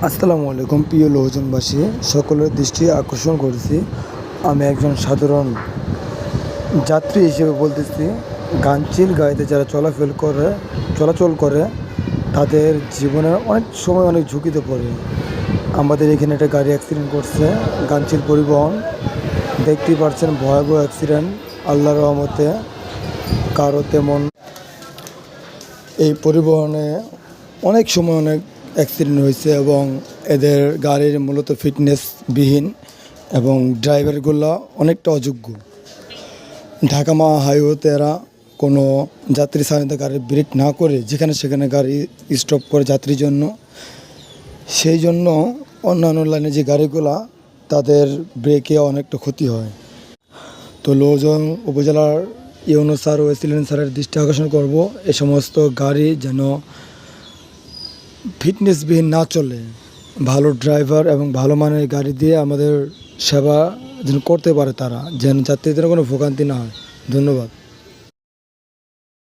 আসসালামু আলাইকুম প্রিয় লোকজনবাসী, সকলের দৃষ্টি আকর্ষণ করেছি। আমি একজন সাধারণ যাত্রী হিসেবে বলতেছি, গাঙচিল গাড়িতে যারা চলাচল করে তাদের জীবনের অনেক সময় অনেক ঝুঁকিতে পড়ে। আমাদের এখানে একটা গাড়ি অ্যাক্সিডেন্ট করছে, গাঙচিল পরিবহন। দেখতেই পাচ্ছেন ভয়াবহ অ্যাক্সিডেন্ট। আল্লাহর রহমতে কারো তেমন এই পরিবহনে অনেক সময় অনেক অ্যাক্সিডেন্ট হয়েছে এবং এদের গাড়ির মূলত ফিটনেসবিহীন এবং ড্রাইভারগুলো অনেকটা অযোগ্য। ঢাকা হাইওয়েতে এরা কোনো যাত্রী সারিতে গাড়ি ব্রেক না করে যেখানে সেখানে গাড়ি স্টপ করে যাত্রীর জন্য। সেই জন্য অন্যান্য লাইনে যে গাড়িগুলো তাদের ব্রেকে অনেকটা ক্ষতি হয়। তো লোকজন উপজেলার ইউনো স্যার ও এসিলেন্ট স্যারের দৃষ্টি আকর্ষণ করব, এ সমস্ত গাড়ি যেন ফিটনেসবিহীন না চলে। ভালো ড্রাইভার এবং ভালো মানের গাড়ি দিয়ে আমাদের সেবা যেন করতে পারে তারা, যেন যাত্রীদের কোনো ভোগান্তি না হয়। ধন্যবাদ।